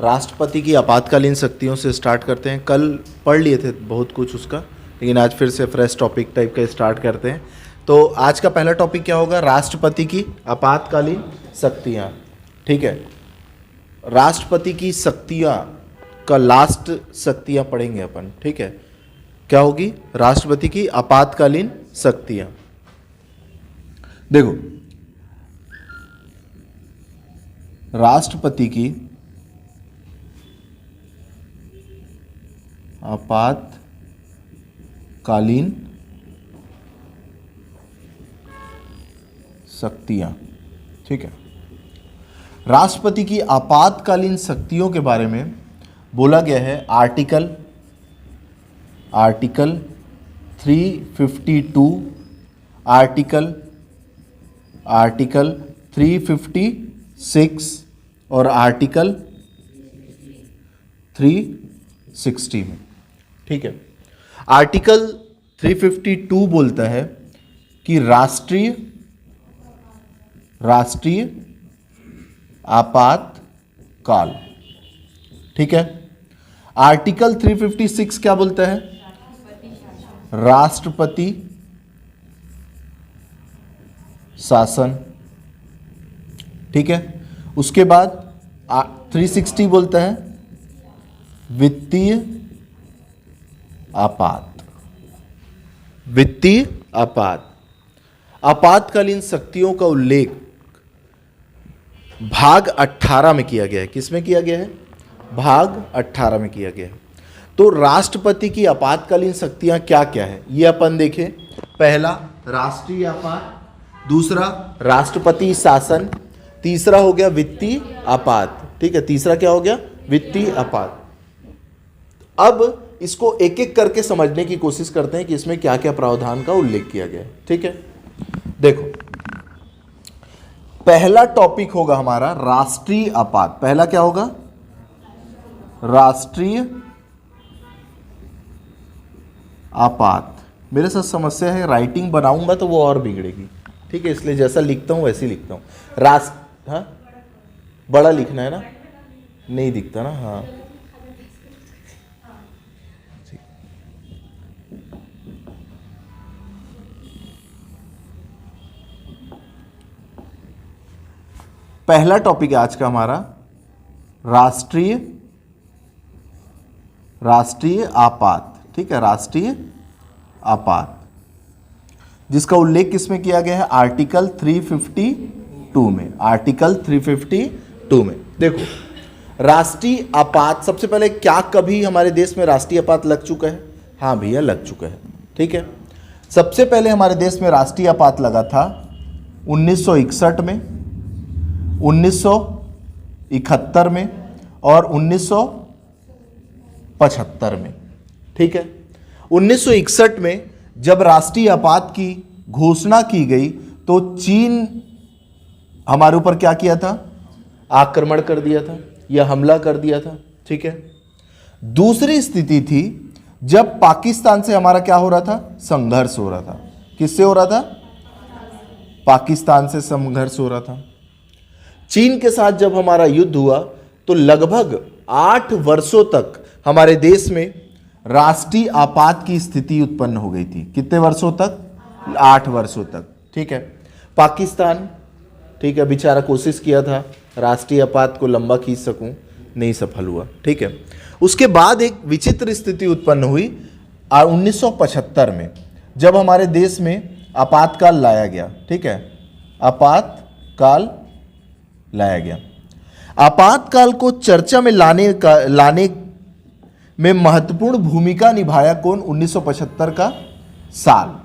राष्ट्रपति की आपातकालीन शक्तियों से स्टार्ट करते हैं। कल पढ़ लिए थे बहुत कुछ उसका, लेकिन आज फिर से फ्रेश टॉपिक टाइप का स्टार्ट करते हैं। तो आज का पहला टॉपिक क्या होगा? राष्ट्रपति की आपातकालीन शक्तियाँ। ठीक है, राष्ट्रपति की शक्तियाँ का लास्ट शक्तियाँ पढ़ेंगे अपन। ठीक है, क्या होगी? राष्ट्रपति की आपातकालीन शक्तियाँ। देखो, राष्ट्रपति की आपातकालीन शक्तियां। ठीक है, राष्ट्रपति की आपातकालीन शक्तियों के बारे में बोला गया है आर्टिकल 352, आर्टिकल 356 और आर्टिकल 360 में। ठीक है, आर्टिकल 352 बोलता है कि राष्ट्रीय आपातकाल। ठीक है, आर्टिकल 356 क्या बोलता है? राष्ट्रपति शासन। ठीक है, उसके बाद 360 बोलता है वित्तीय आपातकालीन शक्तियों का उल्लेख भाग 18 में किया गया है। किस में किया गया है? भाग 18 में किया गया है। तो राष्ट्रपति की आपातकालीन शक्तियां क्या क्या है ये अपन देखें। पहला, राष्ट्रीय आपात। दूसरा, राष्ट्रपति शासन। तीसरा हो गया वित्तीय आपात। ठीक है, तीसरा क्या हो गया? वित्तीय आपात। अब इसको एक एक करके समझने की कोशिश करते हैं कि इसमें क्या क्या प्रावधान का उल्लेख किया गया है। ठीक है, देखो, पहला टॉपिक होगा हमारा राष्ट्रीय आपात। पहला क्या होगा? राष्ट्रीय आपात। मेरे साथ समस्या है, राइटिंग बनाऊंगा तो वो और बिगड़ेगी। ठीक है, इसलिए जैसा लिखता हूं वैसे ही लिखता हूं। हाँ, बड़ा लिखना है ना, नहीं दिखता ना। हाँ, पहला टॉपिक है आज का हमारा राष्ट्रीय आपात। ठीक है, राष्ट्रीय आपात, जिसका उल्लेख किसमें किया गया है? आर्टिकल 352 में। आर्टिकल 352 में देखो, राष्ट्रीय आपात। सबसे पहले, क्या कभी हमारे देश में राष्ट्रीय आपात लग चुका है? हाँ भैया, लग चुका है। ठीक है, सबसे पहले हमारे देश में राष्ट्रीय आपात लगा था 1961 में, 1971 में और 1975 में। ठीक है, 1961 में जब राष्ट्रीय आपात की घोषणा की गई तो चीन हमारे ऊपर क्या किया था? आक्रमण कर दिया था या हमला कर दिया था। ठीक है, दूसरी स्थिति थी जब पाकिस्तान से हमारा क्या हो रहा था? संघर्ष हो रहा था। किससे हो रहा था? पाकिस्तान से संघर्ष हो रहा था। चीन के साथ जब हमारा युद्ध हुआ तो लगभग 8 वर्षों तक हमारे देश में राष्ट्रीय आपात की स्थिति उत्पन्न हो गई थी। कितने वर्षों तक? 8 वर्षों तक। ठीक है, पाकिस्तान, ठीक है, बेचारा कोशिश किया था राष्ट्रीय आपात को लंबा खींच सकूं, नहीं सफल हुआ। ठीक है, उसके बाद एक विचित्र स्थिति उत्पन्न हुई 1975 में, जब हमारे देश में आपातकाल लाया गया। ठीक है, आपातकाल लाया गया। आपातकाल को चर्चा में लाने में महत्वपूर्ण भूमिका निभाया कौन? 1975 का साल।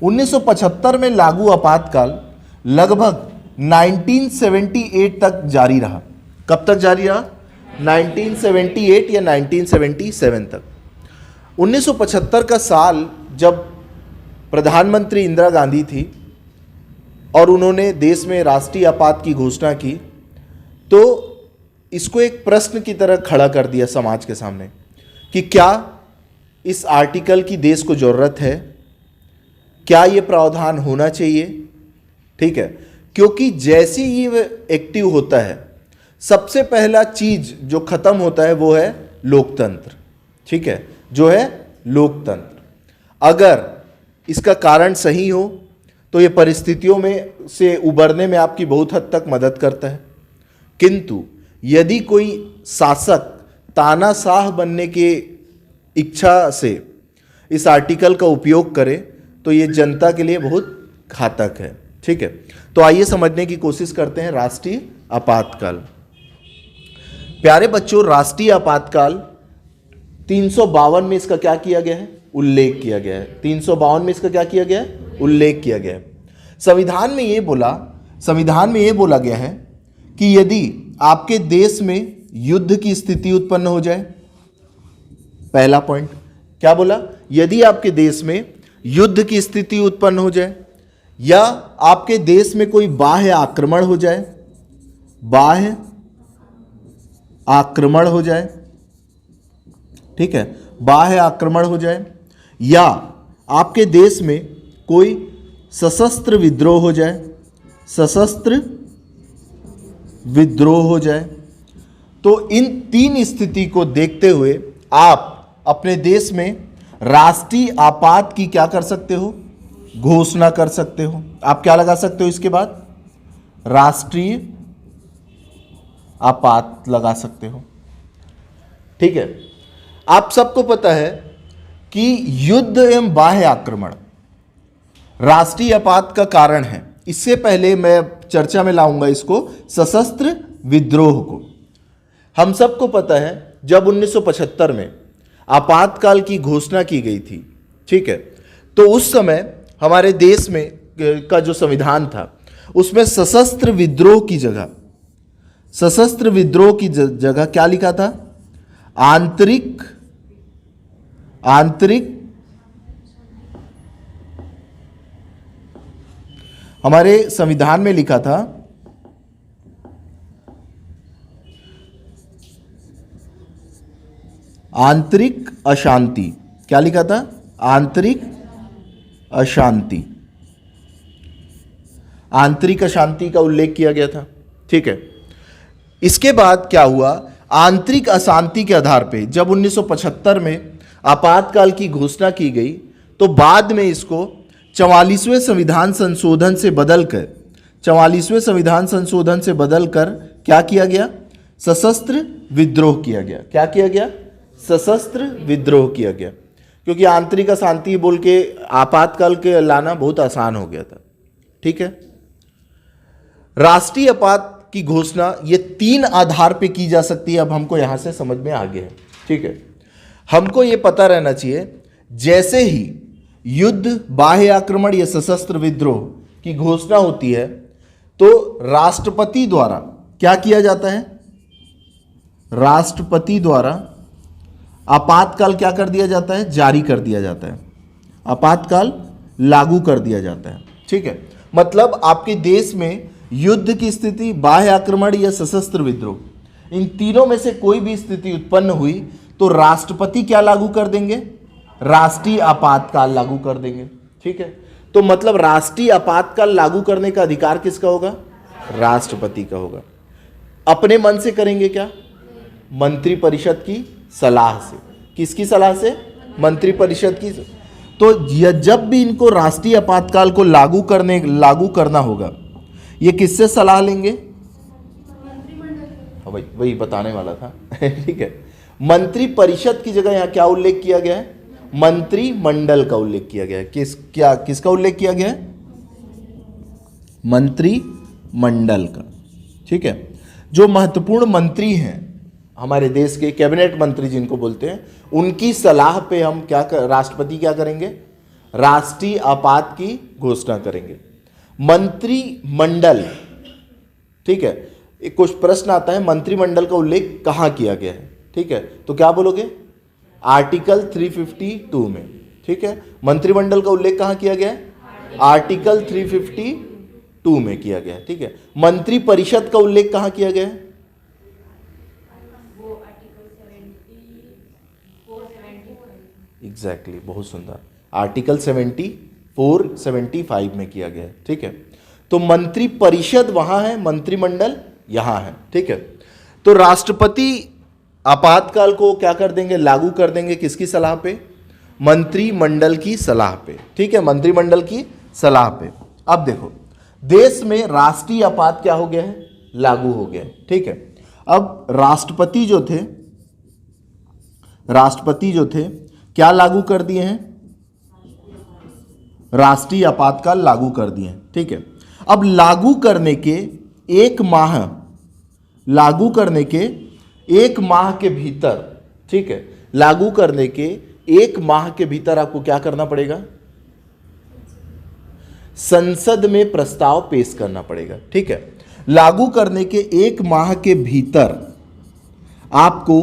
1975 में लागू आपातकाल लगभग 1978 तक जारी रहा। कब तक जारी रहा? 1978 या 1977 तक। 1975 का साल जब प्रधानमंत्री इंदिरा गांधी थी और उन्होंने देश में राष्ट्रीय आपात की घोषणा की, तो इसको एक प्रश्न की तरह खड़ा कर दिया समाज के सामने कि क्या इस आर्टिकल की देश को जरूरत है? क्या ये प्रावधान होना चाहिए? ठीक है, क्योंकि जैसे ही ये एक्टिव होता है सबसे पहला चीज जो खत्म होता है वो है लोकतंत्र, ठीक है, जो है लोकतंत्र। अगर इसका कारण सही हो तो ये परिस्थितियों में से उबरने में आपकी बहुत हद तक मदद करता है, किंतु यदि कोई शासक तानाशाह बनने के इच्छा से इस आर्टिकल का उपयोग करे तो ये जनता के लिए बहुत घातक है, ठीक है। तो आइए समझने की कोशिश करते हैं राष्ट्रीय आपातकाल। प्यारे बच्चों, राष्ट्रीय आपातकाल 352 में इसका क्या किया गया है? उल्लेख किया गया है। 352 में इसका क्या किया गया है? उल्लेख किया गया है। संविधान में ये बोला गया है कि यदि आपके देश में युद्ध की स्थिति उत्पन्न हो जाए, पहला पॉइंट क्या बोला? यदि आपके देश में युद्ध की स्थिति उत्पन्न हो जाए या आपके देश में कोई बाह्य आक्रमण हो जाए, बाह्य आक्रमण हो जाए, ठीक है, बाह्य आक्रमण हो जाए, या आपके देश में कोई सशस्त्र विद्रोह हो जाए, सशस्त्र विद्रोह हो जाए, तो इन तीन स्थिति को देखते हुए आप अपने देश में राष्ट्रीय आपात की क्या कर सकते हो? घोषणा कर सकते हो। आप क्या लगा सकते हो इसके बाद? राष्ट्रीय आपात लगा सकते हो, ठीक है। आप सबको पता है कि युद्ध एवं बाह्य आक्रमण राष्ट्रीय आपात का कारण है। इससे पहले मैं चर्चा में लाऊंगा इसको, सशस्त्र विद्रोह को। हम सबको पता है जब 1975 में आपातकाल की घोषणा की गई थी, ठीक है, तो उस समय हमारे देश में का जो संविधान था उसमें सशस्त्र विद्रोह की जगह क्या लिखा था? आंतरिक हमारे संविधान में लिखा था आंतरिक अशांति। क्या लिखा था? आंतरिक अशांति। आंतरिक अशांति का उल्लेख किया गया था, ठीक है। इसके बाद क्या हुआ? आंतरिक अशांति के आधार पे जब 1975 में आपातकाल की घोषणा की गई तो बाद में इसको 44वें संविधान संशोधन से बदलकर 44वें संविधान संशोधन से बदलकर क्या किया गया? सशस्त्र विद्रोह किया गया। क्या किया गया? सशस्त्र विद्रोह किया गया, क्योंकि आंतरिक अशांति बोल के आपातकाल के लाना बहुत आसान हो गया था, ठीक है। राष्ट्रीय आपात की घोषणा ये तीन आधार पे की जा सकती है। अब हमको यहां से समझ में आ गया है, ठीक है। हमको ये पता रहना चाहिए, जैसे ही युद्ध, बाह्य आक्रमण या सशस्त्र विद्रोह की घोषणा होती है तो राष्ट्रपति द्वारा क्या किया जाता है? राष्ट्रपति द्वारा आपातकाल क्या कर दिया जाता है? जारी कर दिया जाता है। आपातकाल लागू कर दिया जाता है, ठीक है। मतलब आपके देश में युद्ध की स्थिति, बाह्य आक्रमण या सशस्त्र विद्रोह, इन तीनों में से कोई भी स्थिति उत्पन्न हुई तो राष्ट्रपति क्या लागू कर देंगे? राष्ट्रीय आपातकाल लागू कर देंगे, ठीक है। तो मतलब राष्ट्रीय आपातकाल लागू करने का अधिकार किसका होगा? राष्ट्रपति का होगा। अपने मन से करेंगे क्या? मंत्रिपरिषद की सलाह से। किसकी सलाह से? मंत्रिपरिषद की। तो जब भी इनको राष्ट्रीय आपातकाल को लागू करना होगा, ये किससे सलाह लेंगे? वही बताने वाला था ठीक है। मंत्रिपरिषद की जगह यहां क्या उल्लेख किया गया है? मंत्रिमंडल का उल्लेख किया गया है। किसका उल्लेख किया गया है? मंत्रिमंडल का, ठीक है। जो महत्वपूर्ण मंत्री हैं हमारे देश के, कैबिनेट मंत्री जिनको बोलते हैं, उनकी सलाह पे हम राष्ट्रपति क्या करेंगे? राष्ट्रीय आपात की घोषणा करेंगे। मंत्रिमंडल, ठीक है। कुछ प्रश्न आता है, मंत्रिमंडल का उल्लेख कहां किया गया है, ठीक है, तो क्या बोलोगे? आर्टिकल 352 में, ठीक है। मंत्रिमंडल का उल्लेख कहां किया गया है? आर्टिकल 352 में किया गया है, ठीक है। मंत्रिपरिषद का उल्लेख कहां किया गया है? एग्जैक्टली, बहुत सुंदर, आर्टिकल 74, 75 में किया गया है, ठीक है। तो मंत्रिपरिषद वहां है, मंत्रिमंडल यहां है, ठीक है। तो राष्ट्रपति आपातकाल को क्या कर देंगे, लागू कर देंगे, किसकी सलाह पे, मंत्रिमंडल की सलाह पे। ठीक है, मंत्रिमंडल की सलाह पे। अब देखो देश में राष्ट्रीय आपात क्या हो गया है, लागू हो गया है। ठीक है, अब राष्ट्रपति जो थे क्या लागू कर दिए हैं, राष्ट्रीय आपातकाल लागू कर दिए हैं। ठीक है, अब लागू करने के एक माह के भीतर, ठीक है, लागू करने के एक माह के भीतर आपको क्या करना पड़ेगा, संसद में प्रस्ताव पेश करना पड़ेगा। ठीक है, लागू करने के एक माह के भीतर आपको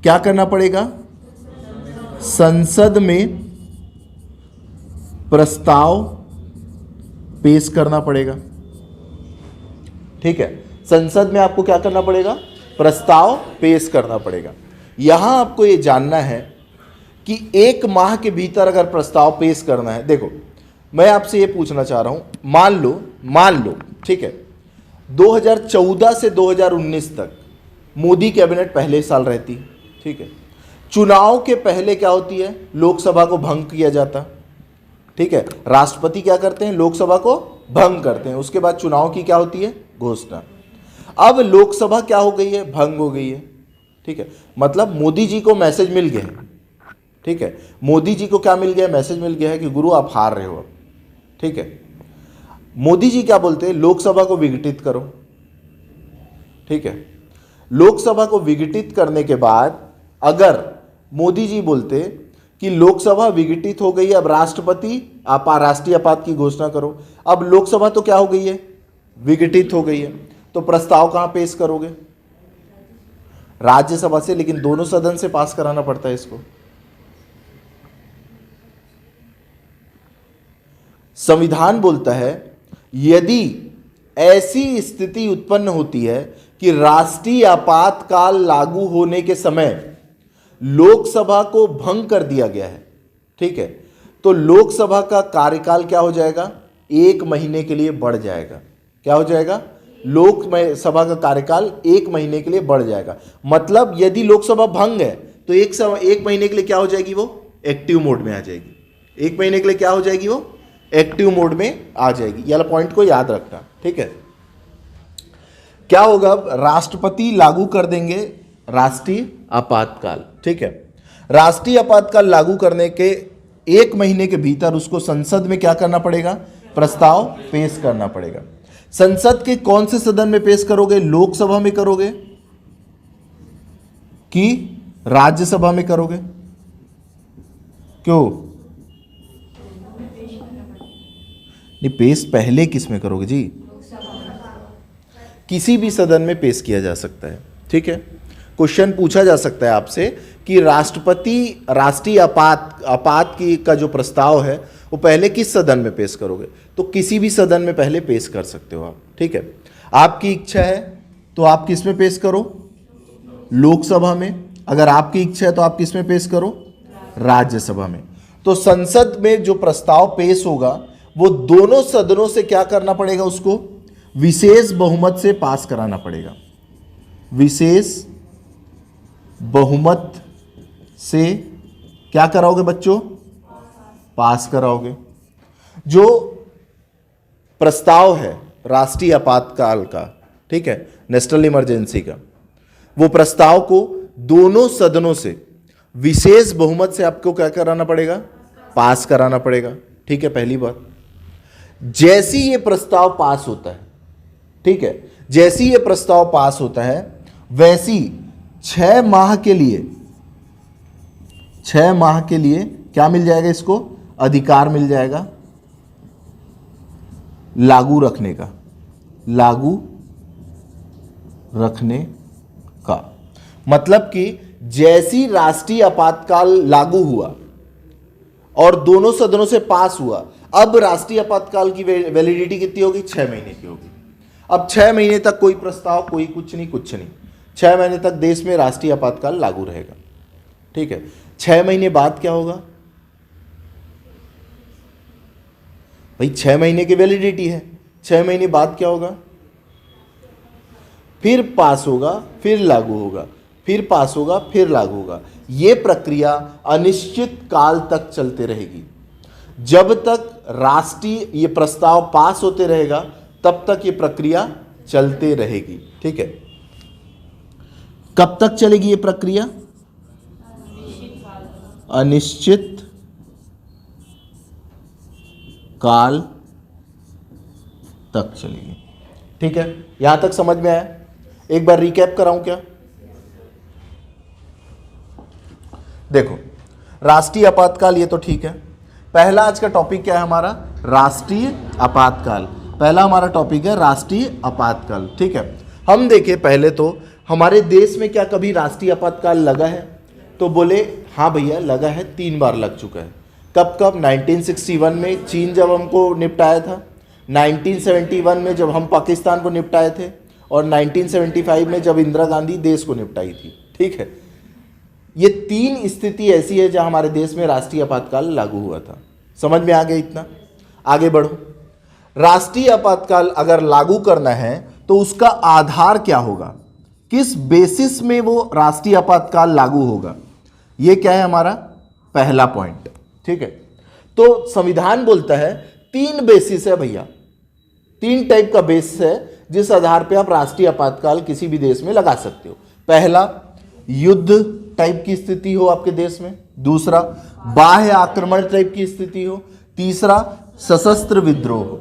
क्या करना पड़ेगा, संसद में प्रस्ताव पेश करना पड़ेगा। ठीक है, संसद में आपको क्या करना पड़ेगा, प्रस्ताव पेश करना पड़ेगा। यहां आपको यह जानना है कि एक माह के भीतर अगर प्रस्ताव पेश करना है, देखो मैं आपसे यह पूछना चाह रहा हूं, मान लो ठीक है, 2014 से 2019 तक मोदी कैबिनेट पहले साल रहती। ठीक है, चुनाव के पहले क्या होती है, लोकसभा को भंग किया जाता। ठीक है, राष्ट्रपति क्या करते हैं, लोकसभा को भंग करते हैं, उसके बाद चुनाव की क्या होती है, घोषणा। अब लोकसभा क्या हो गई है, भंग हो गई है। ठीक है, मतलब मोदी जी को मैसेज मिल गया है। ठीक है, मोदी जी को क्या मिल गया, मैसेज मिल गया है कि गुरु आप हार रहे हो अब। ठीक है, मोदी जी क्या बोलते हैं, लोकसभा को विघटित करो। ठीक है, लोकसभा को विघटित करने के बाद अगर मोदी जी बोलते कि लोकसभा विघटित हो गई है, अब राष्ट्रपति आप राष्ट्रीय आपात की घोषणा करो, अब लोकसभा तो क्या हो गई है, विघटित हो गई है, तो प्रस्ताव कहां पेश करोगे, राज्यसभा से, लेकिन दोनों सदन से पास कराना पड़ता है इसको। संविधान बोलता है यदि ऐसी स्थिति उत्पन्न होती है कि राष्ट्रीय आपातकाल लागू होने के समय लोकसभा को भंग कर दिया गया है, ठीक है, तो लोकसभा का कार्यकाल क्या हो जाएगा, 1 महीने के लिए बढ़ जाएगा। क्या हो जाएगा, लोकसभा का कार्यकाल 1 महीने के लिए बढ़ जाएगा। मतलब यदि लोकसभा भंग है तो 1 महीने के लिए क्या हो जाएगी, वो एक्टिव मोड में आ जाएगी। 1 महीने के लिए क्या हो जाएगी, वो एक्टिव मोड में आ जाएगी। ये वाला पॉइंट को याद रखना। ठीक है, क्या होगा, अब राष्ट्रपति लागू कर देंगे राष्ट्रीय आपातकाल। ठीक है, राष्ट्रीय आपातकाल लागू करने के 1 महीने के भीतर उसको संसद में क्या करना पड़ेगा, प्रस्ताव पेश करना पड़ेगा। संसद के कौन से सदन में पेश करोगे, लोकसभा में करोगे कि राज्यसभा में करोगे, क्यों नहीं, पेश पहले किस में करोगे जी, किसी भी सदन में पेश किया जा सकता है। ठीक है, क्वेश्चन पूछा जा सकता है आपसे कि राष्ट्रपति राष्ट्रीय आपात की का जो प्रस्ताव है वो पहले किस सदन में पेश करोगे, तो किसी भी सदन में पहले पेश कर सकते हो आप। ठीक है, आपकी इच्छा है तो आप किस में पेश करो, लोकसभा में, अगर आपकी इच्छा है तो आप किस में पेश करो, राज्यसभा में। तो संसद में जो प्रस्ताव पेश होगा वो दोनों सदनों से क्या करना पड़ेगा, उसको विशेष बहुमत से पास कराना पड़ेगा। विशेष बहुमत से क्या कराओगे बच्चों, पास कराओगे। जो प्रस्ताव है राष्ट्रीय आपातकाल का, ठीक है, नेशनल इमरजेंसी का, वो प्रस्ताव को दोनों सदनों से विशेष बहुमत से आपको क्या कराना पड़ेगा, पास कराना पड़ेगा। ठीक है, पहली बात। जैसी ये प्रस्ताव पास होता है, ठीक है, जैसी ये प्रस्ताव पास होता है वैसी 6 माह के लिए क्या मिल जाएगा, इसको अधिकार मिल जाएगा लागू रखने का। मतलब कि जैसी राष्ट्रीय आपातकाल लागू हुआ और दोनों सदनों से पास हुआ, अब राष्ट्रीय आपातकाल की वैलिडिटी कितनी होगी, 6 महीने की होगी। अब 6 महीने तक कोई प्रस्ताव, कोई कुछ नहीं, 6 महीने तक देश में राष्ट्रीय आपातकाल लागू रहेगा। ठीक है, 6 महीने बाद क्या होगा भाई, 6 महीने की वैलिडिटी है, 6 महीने बाद क्या होगा, फिर पास होगा, फिर लागू होगा, फिर पास होगा, फिर लागू होगा। ये प्रक्रिया अनिश्चित काल तक चलते रहेगी। जब तक राष्ट्रीय ये प्रस्ताव पास होते रहेगा तब तक ये प्रक्रिया चलते रहेगी। ठीक है, कब तक चलेगी ये प्रक्रिया? अनिश्चित काल तक चलेगी। ठीक है, यहां तक समझ में आया? एक बार रिकैप कराऊं क्या? देखो, राष्ट्रीय आपातकाल ये तो ठीक है। पहला आज का टॉपिक क्या है हमारा? राष्ट्रीय आपातकाल। पहला हमारा टॉपिक है राष्ट्रीय आपातकाल। ठीक है, हम देखें पहले तो हमारे देश में क्या कभी राष्ट्रीय आपातकाल लगा है? तो बोले हाँ भैया लगा है, 3 बार लग चुका है। कब कब? 1961 में चीन जब हमको निपटाया था, 1971 में जब हम पाकिस्तान को निपटाए थे, और 1975 में जब इंदिरा गांधी देश को निपटाई थी। ठीक है, ये 3 स्थिति ऐसी है जहां हमारे देश में राष्ट्रीय आपातकाल लागू हुआ था। समझ में आ गया इतना? आगे बढ़ो। राष्ट्रीय आपातकाल अगर लागू करना है तो उसका आधार क्या होगा? किस बेसिस में वो राष्ट्रीय आपातकाल लागू होगा? ये क्या है हमारा पहला पॉइंट। ठीक है, तो संविधान बोलता है 3 बेसिस है भैया, 3 टाइप का बेसिस है जिस आधार पे आप राष्ट्रीय आपातकाल किसी भी देश में लगा सकते हो। पहला, युद्ध टाइप की स्थिति हो आपके देश में। दूसरा, बाह्य आक्रमण टाइप की स्थिति हो। तीसरा, सशस्त्र विद्रोह हो।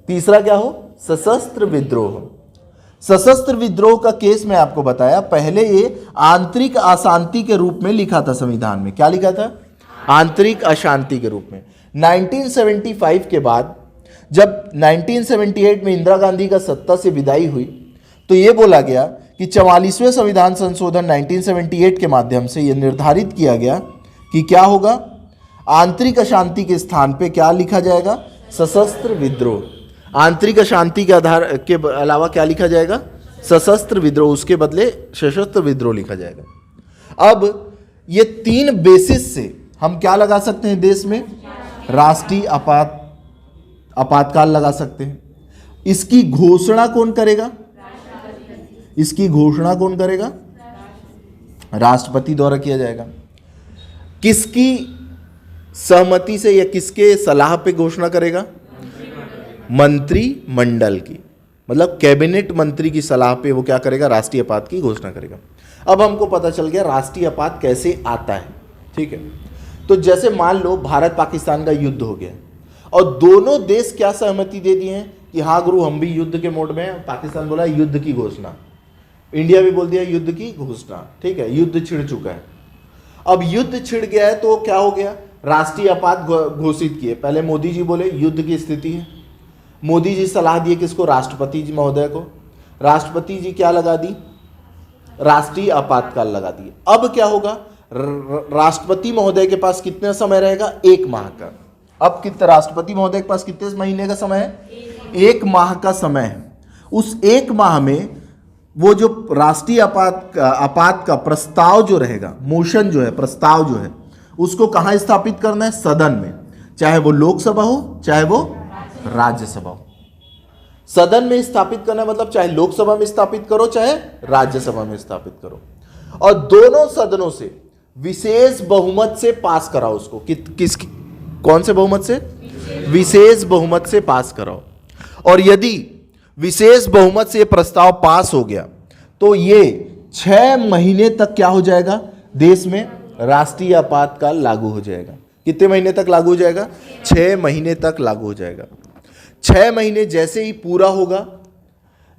तीसरा क्या हो? सशस्त्र विद्रोह हो। सशस्त्र विद्रोह का केस मैं आपको बताया, पहले ये आंतरिक अशांति के रूप में लिखा था संविधान में। क्या लिखा था? आंतरिक अशांति के रूप में। 1975 के बाद जब 1978 में इंदिरा गांधी का सत्ता से विदाई हुई तो ये बोला गया कि 44वें संविधान संशोधन 1978 के माध्यम से यह निर्धारित किया गया कि क्या होगा? आंतरिक अशांति के स्थान पे क्या लिखा जाएगा? सशस्त्र विद्रोह। आंतरिक अशांति के आधार के अलावा क्या लिखा जाएगा? सशस्त्र विद्रोह। उसके बदले सशस्त्र विद्रोह लिखा जाएगा। अब ये 3 बेसिस से हम क्या लगा सकते हैं देश में? राष्ट्रीय आपातकाल लगा सकते हैं। इसकी घोषणा कौन करेगा? इसकी घोषणा कौन करेगा? राष्ट्रपति द्वारा किया जाएगा। किसकी सहमति से या किसके सलाह पे घोषणा करेगा? मंत्रिमंडल की, मतलब कैबिनेट मंत्री की सलाह पे वो क्या करेगा? राष्ट्रीय आपात की घोषणा करेगा। अब हमको पता चल गया राष्ट्रीय आपात कैसे आता है। ठीक है, तो जैसे मान लो भारत पाकिस्तान का युद्ध हो गया और दोनों देश क्या सहमति दे दिए हैं कि हाँ गुरु हम भी युद्ध के मोड में हैं। पाकिस्तान बोला युद्ध की घोषणा, इंडिया भी बोल दिया युद्ध की घोषणा। ठीक है, युद्ध छिड़ चुका है। अब युद्ध छिड़ गया है तो क्या हो गया? राष्ट्रीय आपात घोषित किए। पहले मोदी जी बोले युद्ध की स्थिति है, मोदी जी सलाह दिए किसको? राष्ट्रपति जी महोदय को। राष्ट्रपति जी क्या लगा दी? राष्ट्रीय आपातकाल लगा दी। अब क्या होगा? राष्ट्रपति महोदय के पास कितना समय रहेगा? 1 माह का। अब कितना राष्ट्रपति महोदय के पास कितने महीने का समय है? 1 माह का समय है। उस 1 माह में वो जो राष्ट्रीय आपात का प्रस्ताव जो रहेगा, मोशन जो है, प्रस्ताव जो है, उसको कहाँ स्थापित करना है? सदन में। चाहे वो लोकसभा हो चाहे वो राज्यसभा हो। सदन में स्थापित करना मतलब चाहे लोकसभा में स्थापित करो चाहे राज्यसभा में स्थापित करो, और दोनों सदनों से विशेष बहुमत से पास कराओ उसको। कौन से बहुमत से? विशेष बहुमत से पास कराओ। और यदि विशेष बहुमत से प्रस्ताव पास हो गया तो ये 6 महीने तक क्या हो जाएगा? देश में राष्ट्रीय आपातकाल लागू हो जाएगा। कितने महीने तक लागू हो जाएगा? 6 महीने तक लागू हो जाएगा। 6 महीने जैसे ही पूरा होगा,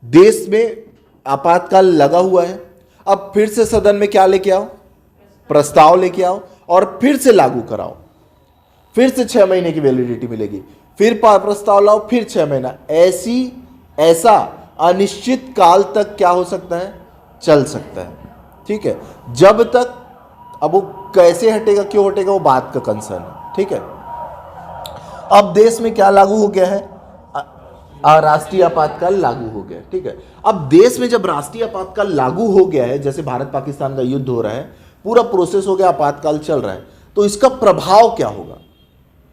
देश में आपातकाल लगा हुआ है, अब फिर से सदन में क्या लेके आओ? प्रस्ताव लेके आओ और फिर से लागू कराओ। फिर से 6 महीने की वैलिडिटी मिलेगी। फिर प्रस्ताव लाओ, फिर 6 महीना। ऐसा अनिश्चित काल तक क्या हो सकता है? चल सकता है। ठीक है, जब तक, अब वो कैसे हटेगा, क्यों हटेगा, वो बात का कंसर्न है। ठीक है, अब देश में क्या लागू हो गया है? राष्ट्रीय आपातकाल लागू हो गया। ठीक है, अब देश में जब राष्ट्रीय आपातकाल लागू हो गया है, जैसे भारत पाकिस्तान का युद्ध हो रहा है, पूरा प्रोसेस हो गया, आपातकाल चल रहा है, तो इसका प्रभाव क्या होगा?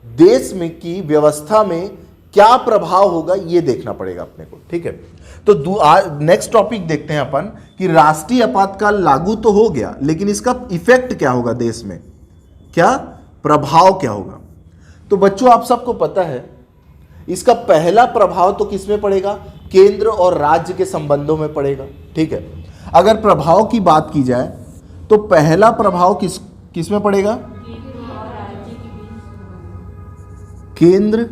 देश में की व्यवस्था में क्या प्रभाव होगा ये देखना पड़ेगा अपने को, ठीक है। तो नेक्स्ट टॉपिक देखते हैं अपन कि राष्ट्रीय आपातकाल लागू तो हो गया, लेकिन इसका इफेक्ट क्या होगा देश में, क्या प्रभाव क्या होगा। तो बच्चों आप सबको पता है इसका पहला प्रभाव तो किस में पड़ेगा, केंद्र और राज्य के संबंधों में पड़ेगा, ठीक है। अगर प्रभाव की बात की जाए तो पहला प्रभाव किस में पड़ेगा, केंद्र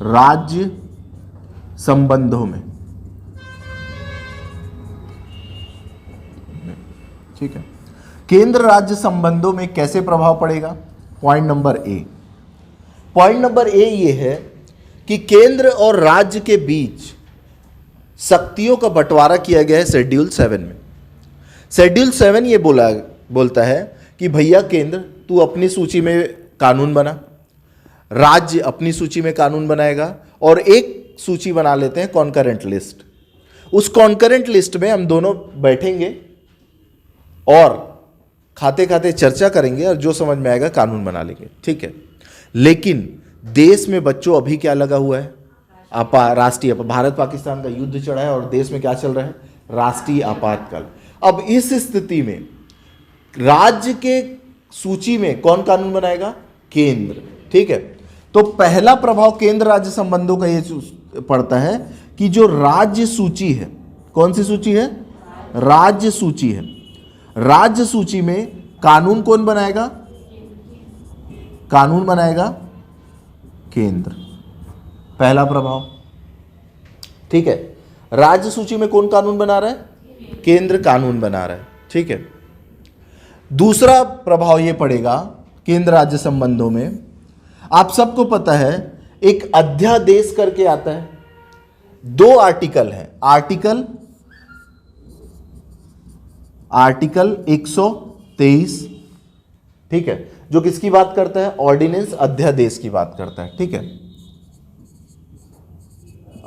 राज्य संबंधों में, ठीक है। केंद्र राज्य संबंधों में कैसे प्रभाव पड़ेगा, point number A. Point number A ये है कि केंद्र और राज्य के बीच शक्तियों का बंटवारा किया गया है शेड्यूल 7 में। शेड्यूल 7 ये बोलता है कि भैया केंद्र तू अपनी सूची में कानून बना, राज्य अपनी सूची में कानून बनाएगा, और एक सूची बना लेते हैं कॉन्करेंट लिस्ट। उस कॉन्करेंट लिस्ट में हम दोनों बैठेंगे और खाते खाते चर्चा करेंगे और जो समझ में आएगा कानून बना लेंगे, ठीक है। लेकिन देश में बच्चों अभी क्या लगा हुआ है, राष्ट्रीय भारत पाकिस्तान का युद्ध चढ़ा है और देश में क्या चल रहा है, राष्ट्रीय आपातकाल। अब इस स्थिति में राज्य के सूची में कौन कानून बनाएगा, केंद्र, ठीक है। तो पहला प्रभाव केंद्र राज्य संबंधों का ये पड़ता है कि जो राज्य सूची है, कौन सी सूची है, राज्य सूची है, राज्य सूची में कानून कौन बनाएगा, कानून बनाएगा केंद्र, पहला प्रभाव, ठीक है। राज्य सूची में कौन कानून बना रहा है, केंद्र कानून बना रहा है, ठीक है। दूसरा प्रभाव ये पड़ेगा केंद्र राज्य संबंधों में, आप सबको पता है एक अध्यादेश करके आता है, 2 आर्टिकल है, आर्टिकल 123, ठीक है, जो किसकी बात करता है, ऑर्डिनेंस अध्यादेश की बात करता है, ठीक है,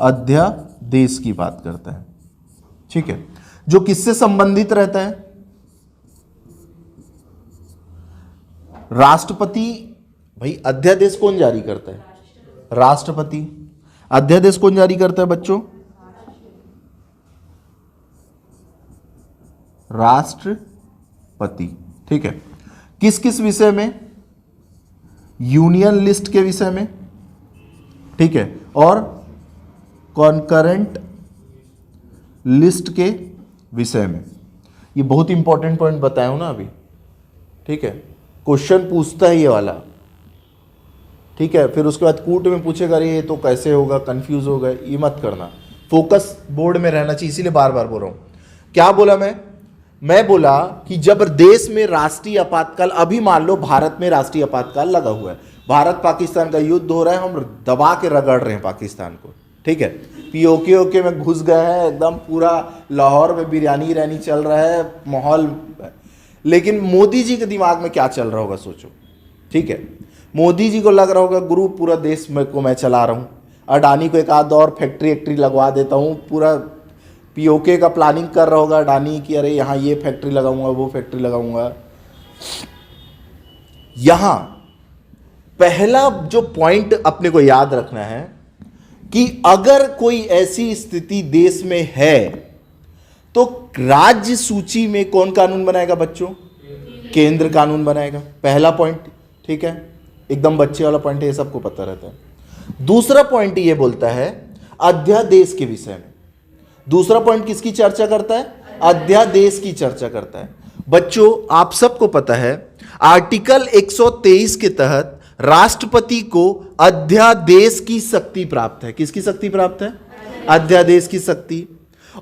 अध्यादेश की बात करता है, ठीक है, जो किससे संबंधित रहता है, राष्ट्रपति। भाई अध्यादेश कौन जारी करता है, राष्ट्रपति। अध्यादेश कौन जारी करता है बच्चों, राष्ट्रपति, ठीक है। किस किस विषय में, यूनियन लिस्ट के विषय में, ठीक है, और कॉन्करेंट लिस्ट के विषय में। ये बहुत इंपॉर्टेंट पॉइंट बताया हूं ना अभी, ठीक है, क्वेश्चन पूछता है ये वाला, ठीक है। फिर उसके बाद कूट में पूछेगा अरे ये तो कैसे होगा, कंफ्यूज होगा, ये मत करना, फोकस बोर्ड में रहना चाहिए, इसीलिए बार बार बोल रहा हूं। क्या बोला मैं बोला कि जब देश में राष्ट्रीय आपातकाल, अभी मान लो भारत में राष्ट्रीय आपातकाल लगा हुआ है, भारत पाकिस्तान का युद्ध हो रहा है, हम दबा के रगड़ रहे हैं पाकिस्तान को, ठीक है, पीओके में घुस गए हैं, एकदम पूरा लाहौर में बिरयानी रैनी चल रहा है माहौल। लेकिन मोदी जी के दिमाग में क्या चल रहा होगा सोचो, ठीक है। मोदी जी को लग रहा होगा गुरु पूरा देश को मैं चला रहा हूँ, अडानी को एक आध और फैक्ट्री लगवा देता हूँ, पूरा पीओके का प्लानिंग कर रहा होगा अडानी कि अरे यहाँ ये फैक्ट्री लगाऊंगा, वो फैक्ट्री लगाऊंगा। यहां पहला जो पॉइंट अपने को याद रखना है कि अगर कोई ऐसी स्थिति देश में है तो राज्य सूची में कौन कानून बनाएगा बच्चों, केंद्र कानून बनाएगा, पहला पॉइंट, ठीक है, एकदम बच्चे वाला पॉइंट है, ये सबको पता रहता है। दूसरा पॉइंट ये बोलता है अध्यादेश के विषय में। दूसरा पॉइंट किसकी चर्चा करता है, अध्यादेश की चर्चा करता है। बच्चों आप सबको पता है आर्टिकल 123 के तहत राष्ट्रपति को अध्यादेश की शक्ति प्राप्त है। किसकी शक्ति प्राप्त है, अध्यादेश की शक्ति।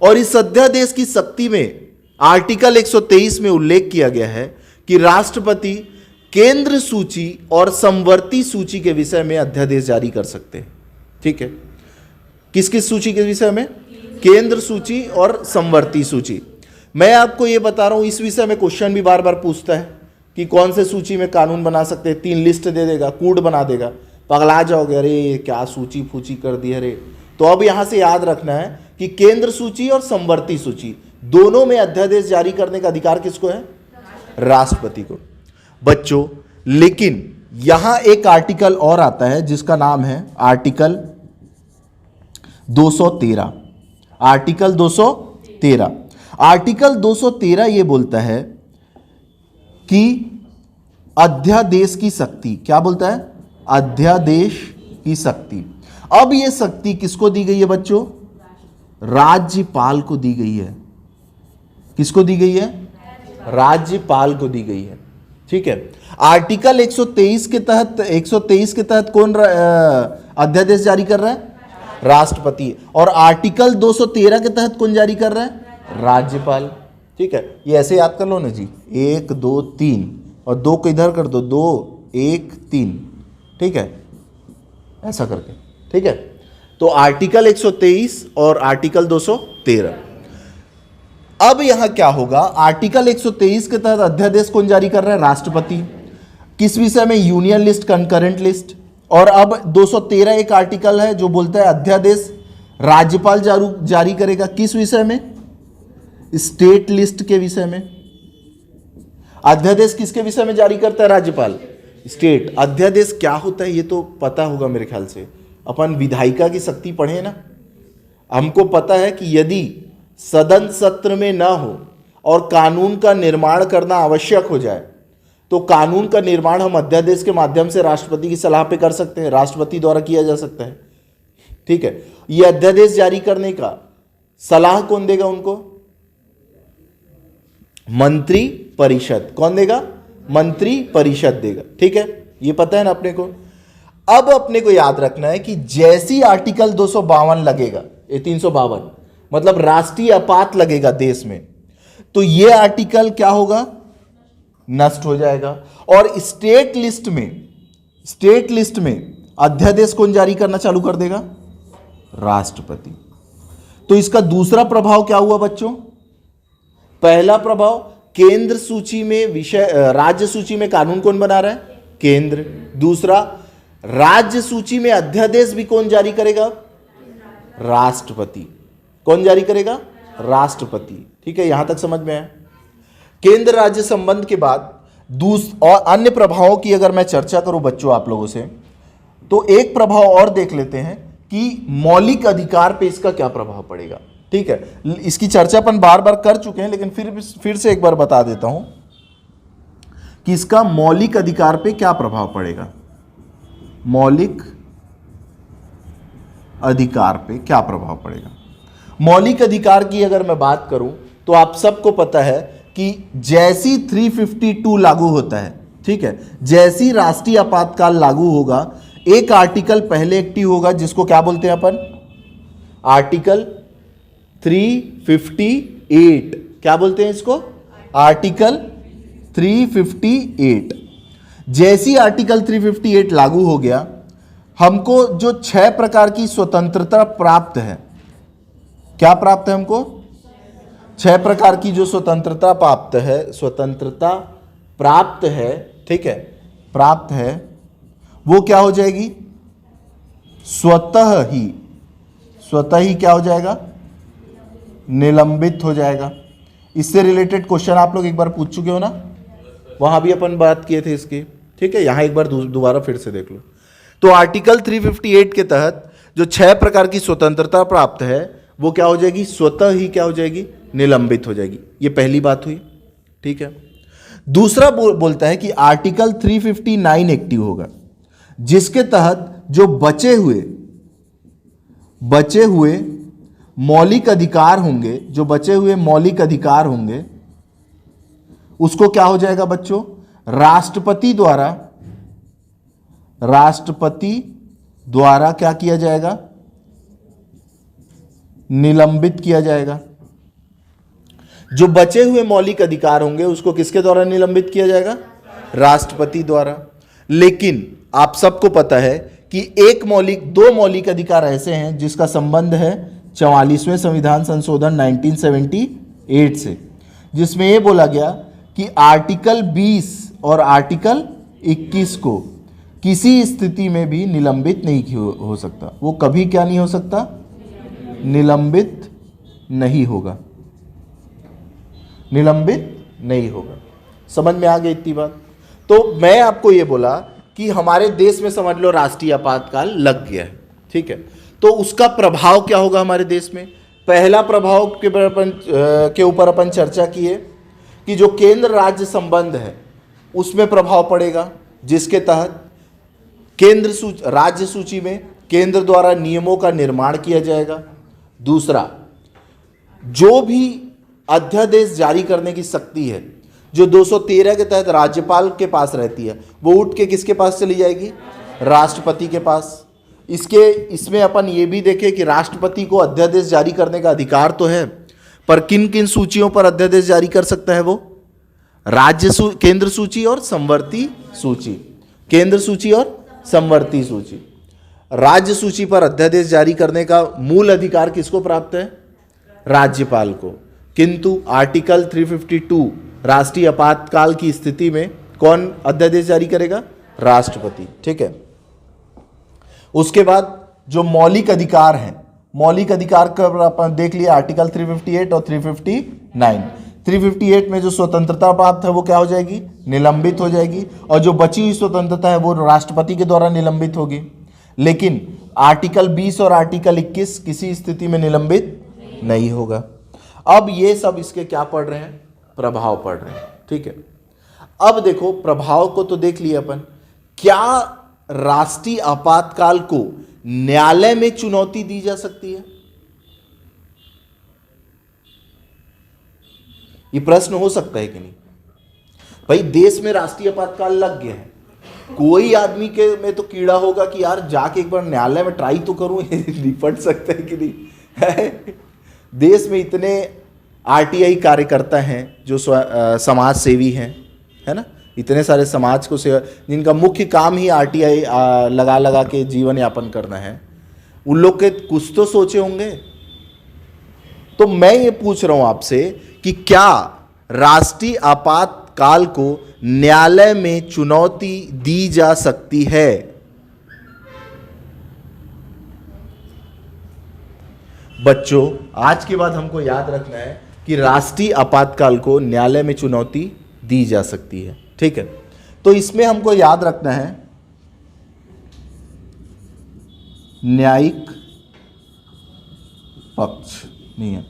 और इस अध्यादेश की शक्ति में आर्टिकल 123 में उल्लेख किया गया है कि राष्ट्रपति केंद्र सूची और समवर्ती सूची के विषय में अध्यादेश जारी कर सकते हैं, ठीक है। किस किस सूची के विषय में, केंद्र सूची और समवर्ती सूची। मैं आपको यह बता रहा हूं, इस विषय में क्वेश्चन भी बार बार पूछता है कि कौन से सूची में कानून बना सकते हैं, 3 लिस्ट दे देगा, कूट बना देगा, पगला जाओगे, अरे क्या सूची फूची कर दी अरे। तो अब यहां से याद रखना है कि केंद्र सूची और समवर्ती सूची दोनों में अध्यादेश जारी करने का अधिकार किसको है, राष्ट्रपति को। बच्चों लेकिन यहां एक आर्टिकल और आता है जिसका नाम है आर्टिकल 213। आर्टिकल 213, आर्टिकल 213 यह बोलता है कि अध्यादेश की शक्ति, क्या बोलता है? अध्यादेश की शक्ति। अब यह शक्ति किसको दी गई है बच्चों? राज्यपाल को दी गई है। किसको दी गई है? राज्यपाल को दी गई है। ठीक है। आर्टिकल 123 के तहत कौन अध्यादेश जारी कर रहा है? राष्ट्रपति। और आर्टिकल 213 के तहत कौन जारी कर रहा है? राज्यपाल। ठीक है, ये ऐसे याद कर लो ना जी, 1 2 3 और 2 को इधर कर दो, 2 1 3। ठीक है, ऐसा करके। ठीक है, तो आर्टिकल 123 और आर्टिकल 213। अब यहां क्या होगा? आर्टिकल 123 के तहत अध्यादेश कौन जारी कर रहा है? राष्ट्रपति। किस विषय में? Union list, concurrent list. और अब 213 एक आर्टिकल है जो बोलता है अध्यादेश राज्यपाल जारी करेगा। किस विषय में? स्टेट लिस्ट के विषय में। अध्यादेश किसके विषय में जारी करता है? राज्यपाल। स्टेट। अध्यादेश क्या होता है ये तो पता होगा मेरे ख्याल से, अपन विधायिका की शक्ति पढ़े ना। हमको पता है कि यदि सदन सत्र में ना हो और कानून का निर्माण करना आवश्यक हो जाए तो कानून का निर्माण हम अध्यादेश के माध्यम से राष्ट्रपति की सलाह पे कर सकते हैं, राष्ट्रपति द्वारा किया जा सकता है। ठीक है, यह अध्यादेश जारी करने का सलाह कौन देगा उनको? मंत्री परिषद। कौन देगा? मंत्री परिषद देगा। ठीक है, ये पता है ना अपने को। अब अपने को याद रखना है कि जैसी आर्टिकल 252 लगेगा, ये 352 मतलब राष्ट्रीय आपात लगेगा देश में, तो ये आर्टिकल क्या होगा? नष्ट हो जाएगा। और स्टेट लिस्ट में अध्यादेश कौन जारी करना चालू कर देगा? राष्ट्रपति। तो इसका दूसरा प्रभाव क्या हुआ बच्चों? पहला प्रभाव, केंद्र सूची में विषय, राज्य सूची में कानून कौन बना रहा है? केंद्र। दूसरा, राज्य सूची में अध्यादेश भी कौन जारी करेगा? राष्ट्रपति। कौन जारी करेगा? राष्ट्रपति। ठीक है, यहां तक समझ में आया? केंद्र राज्य संबंध के बाद और अन्य प्रभावों की अगर मैं चर्चा करूं बच्चों आप लोगों से, तो एक प्रभाव और देख लेते हैं कि मौलिक अधिकार पे इसका क्या प्रभाव पड़ेगा। ठीक है, इसकी चर्चा अपन बार बार कर चुके हैं, लेकिन फिर से एक बार बता देता हूं कि इसका मौलिक अधिकार पे क्या प्रभाव पड़ेगा। मौलिक अधिकार पे क्या प्रभाव पड़ेगा? मौलिक अधिकार की अगर मैं बात करूं तो आप सबको पता है कि जैसी 352 लागू होता है, ठीक है, जैसी राष्ट्रीय आपातकाल लागू होगा, एक आर्टिकल पहले एक्टिव होगा जिसको क्या बोलते हैं अपन? आर्टिकल 358। क्या बोलते हैं इसको? आर्टिकल 358। जैसी आर्टिकल 358 लागू हो गया, हमको जो 6 प्रकार की स्वतंत्रता प्राप्त है, क्या प्राप्त है हमको? 6 प्रकार की जो स्वतंत्रता प्राप्त है, ठीक है, प्राप्त है, वो क्या हो जाएगी? स्वतः ही क्या हो जाएगा? निलंबित हो जाएगा। इससे रिलेटेड क्वेश्चन आप लोग एक बार पूछ चुके हो ना, वहां भी अपन बात किए थे इसकी। ठीक है, यहां एक बार दोबारा फिर से देख लो। तो आर्टिकल 358 के तहत जो 6 प्रकार की स्वतंत्रता प्राप्त है वो क्या हो जाएगी? स्वतः ही क्या हो जाएगी? निलंबित हो जाएगी। ये पहली बात हुई। ठीक है, दूसरा बोलता है कि आर्टिकल 359 एक्टिव होगा, जिसके तहत जो बचे हुए मौलिक अधिकार होंगे, उसको क्या हो जाएगा बच्चों? राष्ट्रपति द्वारा क्या किया जाएगा? निलंबित किया जाएगा। जो बचे हुए मौलिक अधिकार होंगे उसको किसके द्वारा निलंबित किया जाएगा? राष्ट्रपति द्वारा। लेकिन आप सबको पता है कि दो मौलिक अधिकार ऐसे हैं जिसका संबंध है 44वें संविधान संशोधन 1978 से, जिसमें यह बोला गया कि आर्टिकल 20 और आर्टिकल 21 को किसी स्थिति में भी निलंबित नहीं हो सकता। वो कभी क्या नहीं हो सकता? निलंबित नहीं होगा। समझ में आ गई इतनी बात? तो मैं आपको ये बोला कि हमारे देश में समझ लो राष्ट्रीय आपातकाल लग गया है, ठीक है, तो उसका प्रभाव क्या होगा हमारे देश में। पहला प्रभाव के ऊपर अपन चर्चा किए कि जो केंद्र राज्य संबंध है उसमें प्रभाव पड़ेगा, जिसके तहत राज्य सूची में केंद्र द्वारा नियमों का निर्माण किया जाएगा। दूसरा, जो भी अध्यादेश जारी करने की शक्ति है जो 213 के तहत राज्यपाल के पास रहती है, वो उठ के किसके पास चली जाएगी, राष्ट्रपति के पास। इसमें अपन ये भी देखें कि राष्ट्रपति को अध्यादेश जारी करने का अधिकार तो है, पर किन किन सूचियों पर अध्यादेश जारी कर सकता है वो, केंद्र सूची और समवर्ती सूची, केंद्र सूची और समवर्ती सूची। राज्य सूची पर अध्यादेश जारी करने का मूल अधिकार किसको प्राप्त है, राज्यपाल को। किंतु आर्टिकल 352 राष्ट्रीय आपातकाल की स्थिति में कौन अध्यादेश जारी करेगा, राष्ट्रपति, ठीक है। उसके बाद जो मौलिक अधिकार हैं, मौलिक अधिकार का अपन देख लिया आर्टिकल 358 और 359। 358 में जो स्वतंत्रता प्राप्त है वो क्या हो जाएगी, निलंबित हो जाएगी, और जो बची हुई स्वतंत्रता है वो राष्ट्रपति के द्वारा निलंबित होगी। लेकिन आर्टिकल 20 और आर्टिकल 21 किसी स्थिति में निलंबित नहीं होगा। अब ये सब इसके क्या पढ़ रहे हैं, प्रभाव पढ़ रहे हैं, ठीक है। अब देखो प्रभाव को तो देख लिया अपन, क्या राष्ट्रीय आपातकाल को न्यायालय में चुनौती दी जा सकती है, ये प्रश्न हो सकता है कि नहीं। भाई देश में राष्ट्रीय आपातकाल लग गया है, कोई आदमी के में तो कीड़ा होगा कि यार जाके एक बार न्यायालय में ट्राई तो करूं, निपट सकते हैं कि नहीं। देश में इतने आरटीआई कार्यकर्ता हैं जो समाज सेवी हैं, है ना, इतने सारे समाज को सेवा, जिनका मुख्य काम ही आरटीआई लगा लगा के जीवन यापन करना है, उन लोग के कुछ तो सोचे होंगे। तो मैं ये पूछ रहा हूं आपसे कि क्या राष्ट्रीय आपातकाल को न्यायालय में चुनौती दी जा सकती है। बच्चों, आज के बाद हमको याद रखना है कि राष्ट्रीय आपातकाल को न्यायालय में चुनौती दी जा सकती है, ठीक है। तो इसमें हमको याद रखना है न्यायिक पक्ष नहीं है,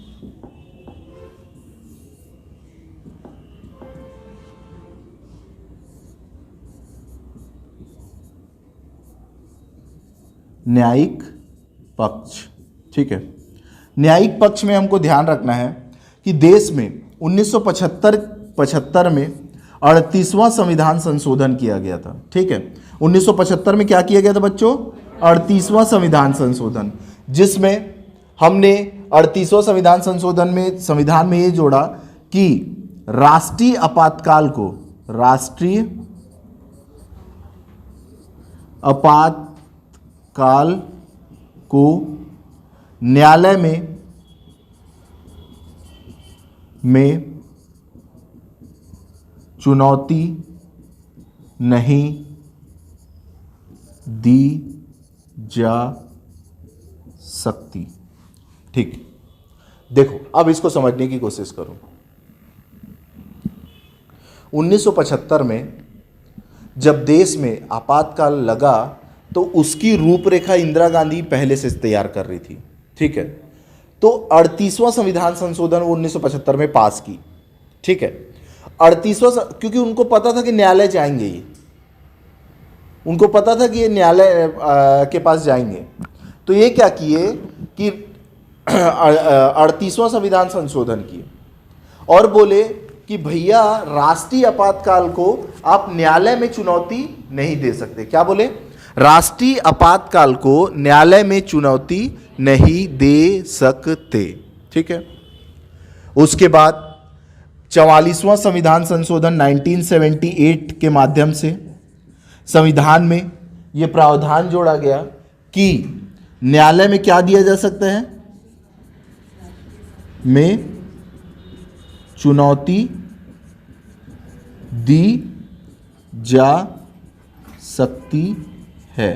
न्यायिक पक्ष, ठीक है। न्यायिक पक्ष में हमको ध्यान रखना है कि देश में 1975 में 38वां संविधान संशोधन किया गया था, ठीक है। 1975 में क्या किया गया था बच्चों, 38वां संविधान संशोधन, जिसमें हमने 38वां संविधान में ये जोड़ा कि राष्ट्रीय आपातकाल को, राष्ट्रीय आपातकाल को न्यायालय में चुनौती नहीं दी जा सकती, ठीक। देखो अब इसको समझने की कोशिश करो। 1975 में जब देश में आपातकाल लगा तो उसकी रूपरेखा इंदिरा गांधी पहले से तैयार कर रही थी, ठीक है। तो 38वां संविधान संशोधन वो 1975 में पास की, ठीक है। 38वां, क्योंकि उनको पता था कि न्यायालय जाएंगे, ये उनको पता था कि ये न्यायालय के पास जाएंगे, तो ये क्या किए कि 38वां संविधान संशोधन किए और बोले कि भैया राष्ट्रीय आपातकाल को आप न्यायालय में चुनौती नहीं दे सकते। क्या बोले, राष्ट्रीय आपातकाल को न्यायालय में चुनौती नहीं दे सकते, ठीक है। उसके बाद 44वां संविधान संशोधन 1978 के माध्यम से संविधान में यह प्रावधान जोड़ा गया कि न्यायालय में क्या दिया जा सकता है, में चुनौती दी जा सकती है,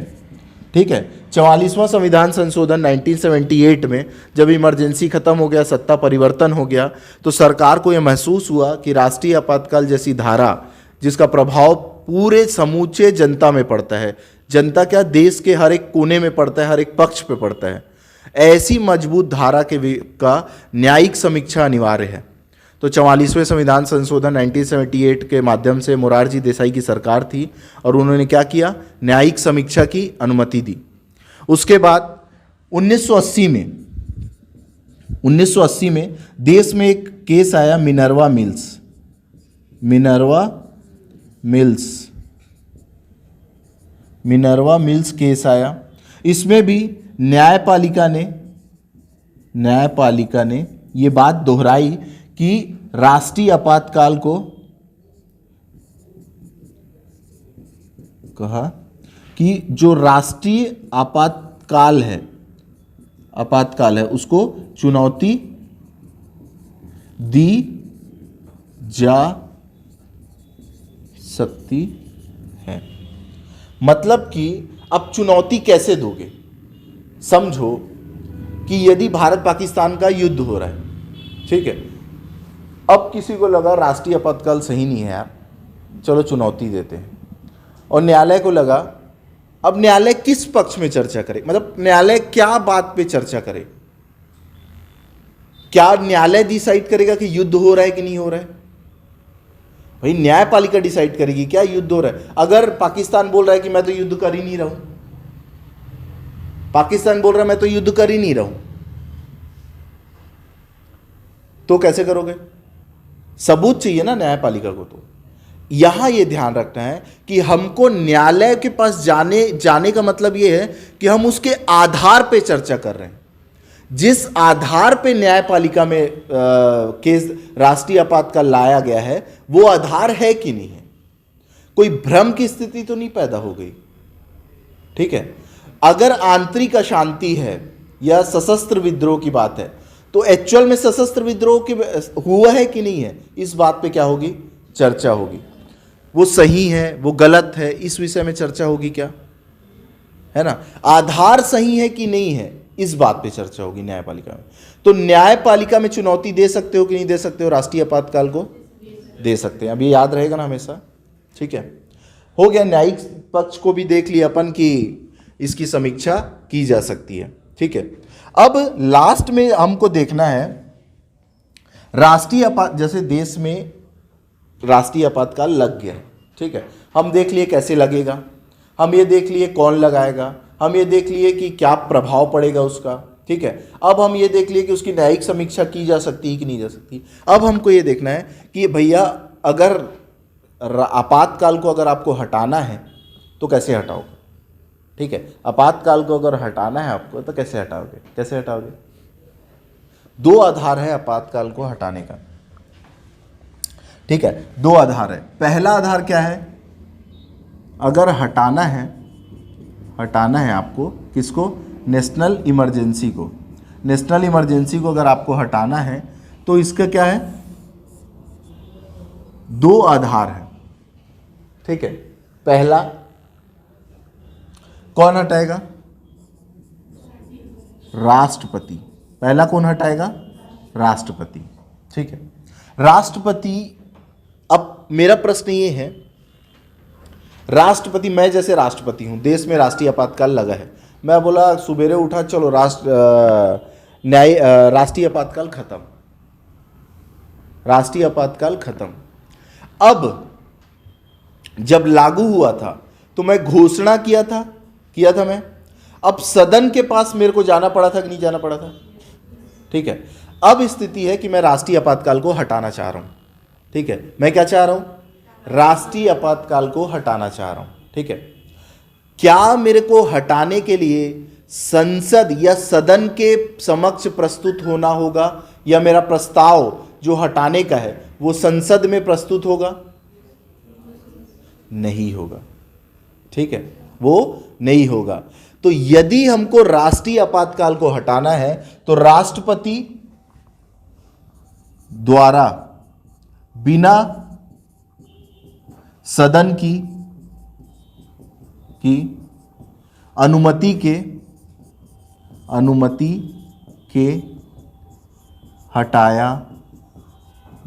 ठीक है। 44वां संविधान संशोधन 1978 में जब इमरजेंसी खत्म हो गया, सत्ता परिवर्तन हो गया, तो सरकार को यह महसूस हुआ कि राष्ट्रीय आपातकाल जैसी धारा जिसका प्रभाव पूरे समूचे जनता में पड़ता है। जनता क्या, देश के हर एक कोने में पड़ता है, हर एक पक्ष पे पड़ता है। ऐसी मजबूत धारा का न्यायिक समीक्षा अनिवार्य है। तो 44वें संविधान संशोधन 1978 के माध्यम से मोरारजी देसाई की सरकार थी और उन्होंने क्या किया, न्यायिक समीक्षा की अनुमति दी। उसके बाद 1980 में देश में एक केस आया, मिनर्वा मिल्स केस आया। इसमें भी न्यायपालिका ने ये बात दोहराई कि राष्ट्रीय आपातकाल को कहा कि जो राष्ट्रीय आपातकाल है उसको चुनौती दी जा सकती है। मतलब कि अब चुनौती कैसे दोगे? समझो कि यदि भारत पाकिस्तान का युद्ध हो रहा है, ठीक है, अब किसी को लगा राष्ट्रीय आपातकाल सही नहीं है यार, चलो चुनौती देते हैं, और न्यायालय को लगा, अब न्यायालय किस पक्ष में चर्चा करे, मतलब न्यायालय क्या बात पे चर्चा करे? क्या न्यायालय डिसाइड करेगा कि युद्ध हो रहा है कि नहीं हो रहा है? भाई न्यायपालिका डिसाइड करेगी क्या युद्ध हो रहा है। अगर पाकिस्तान बोल रहा है कि मैं तो युद्ध कर ही नहीं रहा हूं, पाकिस्तान बोल रहा है मैं तो युद्ध कर ही नहीं रहा हूं, तो कैसे करोगे? सबूत चाहिए ना न्यायपालिका को। तो यहां यह ध्यान रखना है कि हमको न्यायालय के पास जाने का मतलब यह है कि हम उसके आधार पे चर्चा कर रहे हैं। जिस आधार पे न्यायपालिका में केस राष्ट्रीय आपातकाल लाया गया है वो आधार है कि नहीं है, कोई भ्रम की स्थिति तो नहीं पैदा हो गई, ठीक है। अगर आंतरिक अशांति है या सशस्त्र विद्रोह की बात है तो एक्चुअल में सशस्त्र विद्रोह हुआ है कि नहीं है, इस बात पे क्या होगी, चर्चा होगी। वो सही है वो गलत है इस विषय में चर्चा होगी क्या, है ना। आधार सही है कि नहीं है इस बात पे चर्चा होगी न्यायपालिका में। तो न्यायपालिका में चुनौती दे सकते हो कि नहीं दे सकते हो, राष्ट्रीय आपातकाल को दे सकते हैं। अब ये याद रहेगा ना हमेशा, ठीक है। हो गया, न्यायिक पक्ष को भी देख लिया अपन कि इसकी समीक्षा की जा सकती है, ठीक है। अब लास्ट में हमको देखना है जैसे देश में राष्ट्रीय आपातकाल लग गया, ठीक है, हम देख लिए कैसे लगेगा, हम ये देख लिए कौन लगाएगा, हम ये देख लिए कि क्या प्रभाव पड़ेगा उसका, ठीक है। अब हम ये देख लिए कि उसकी न्यायिक समीक्षा की जा सकती है कि नहीं जा सकती। अब हमको ये देखना है कि भैया अगर आपातकाल को अगर आपको हटाना है तो कैसे हटाओगे, ठीक है। आपातकाल को अगर हटाना है आपको तो कैसे हटाओगे, दो आधार है आपातकाल को हटाने का, ठीक है। दो आधार है। पहला आधार क्या है, अगर हटाना है आपको किसको, नेशनल इमरजेंसी को अगर आपको हटाना है तो इसका क्या है, दो आधार है, ठीक है। पहला कौन हटाएगा, राष्ट्रपति। पहला कौन हटाएगा, राष्ट्रपति, ठीक है। राष्ट्रपति, अब मेरा प्रश्न ये है, राष्ट्रपति, मैं जैसे राष्ट्रपति हूं, देश में राष्ट्रीय आपातकाल लगा है, मैं बोला सुबेरे उठा चलो राष्ट्रीय आपातकाल खत्म। अब जब लागू हुआ था तो मैं घोषणा किया था मैं, अब सदन के पास मेरे को जाना पड़ा था कि नहीं जाना पड़ा था, ठीक है। अब स्थिति है कि मैं राष्ट्रीय आपातकाल को हटाना चाह रहा हूं, ठीक है। मैं क्या चाह रहा हूं, राष्ट्रीय आपातकाल को हटाना चाह रहा हूं, ठीक है। क्या मेरे को हटाने के लिए संसद या सदन के समक्ष प्रस्तुत होना होगा, या मेरा प्रस्ताव जो हटाने का है वो संसद में प्रस्तुत होगा? नहीं होगा, ठीक है, वो नहीं होगा। तो यदि हमको राष्ट्रीय आपातकाल को हटाना है तो राष्ट्रपति द्वारा बिना सदन की अनुमति के हटाया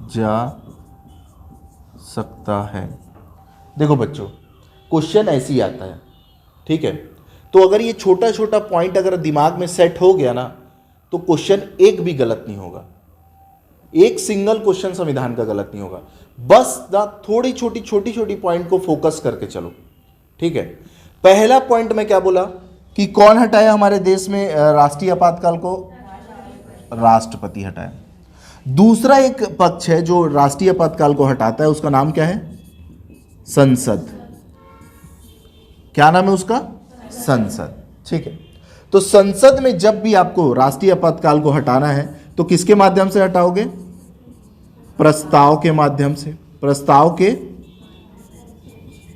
जा सकता है। देखो बच्चों, क्वेश्चन ऐसे ही आता है, ठीक है। तो अगर ये छोटा छोटा पॉइंट अगर दिमाग में सेट हो गया ना, तो क्वेश्चन एक भी गलत नहीं होगा, एक सिंगल क्वेश्चन संविधान का गलत नहीं होगा। बस ना थोड़ी छोटी पॉइंट को फोकस करके चलो, ठीक है। पहला पॉइंट में क्या बोला कि कौन हटाया हमारे देश में राष्ट्रीय आपातकाल को? राष्ट्रपति हटाया। दूसरा एक पक्ष है जो राष्ट्रीय आपातकाल को हटाता है, उसका नाम क्या है? संसद। क्या नाम है उसका? संसद, ठीक है। तो संसद में जब भी आपको राष्ट्रीय आपातकाल को हटाना है तो किसके माध्यम से हटाओगे? प्रस्ताव के माध्यम से, प्रस्ताव के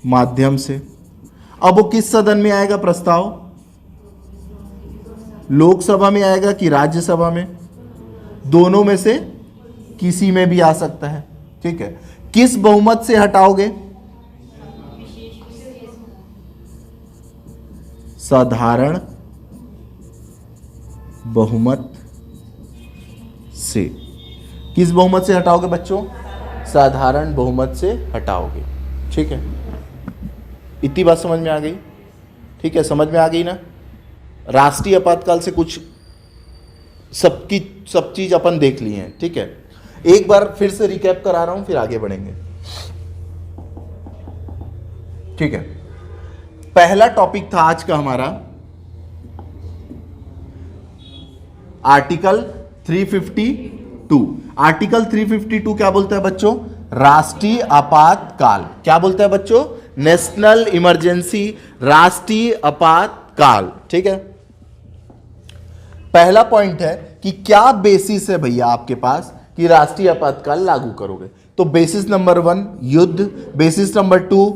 माध्यम से। अब वो किस सदन में आएगा प्रस्ताव? लोकसभा में आएगा कि राज्यसभा में? दोनों में से किसी में भी आ सकता है, ठीक है। किस बहुमत से हटाओगे? साधारण बहुमत से। किस बहुमत से हटाओगे बच्चों? साधारण बहुमत से हटाओगे, ठीक है। इतनी बात समझ में आ गई? ठीक है, समझ में आ गई ना। राष्ट्रीय आपातकाल से कुछ सब चीज अपन देख ली है, ठीक है। एक बार फिर से रिकैप करा रहा हूं, फिर आगे बढ़ेंगे, ठीक है। पहला टॉपिक था आज का हमारा आर्टिकल 352। आर्टिकल 352 क्या बोलता है बच्चों? राष्ट्रीय आपातकाल। क्या बोलता है बच्चों? नेशनल इमरजेंसी, राष्ट्रीय आपातकाल, ठीक है। पहला पॉइंट है कि क्या बेसिस है भैया आपके पास कि राष्ट्रीय आपातकाल लागू करोगे। तो बेसिस नंबर 1 युद्ध, बेसिस नंबर 2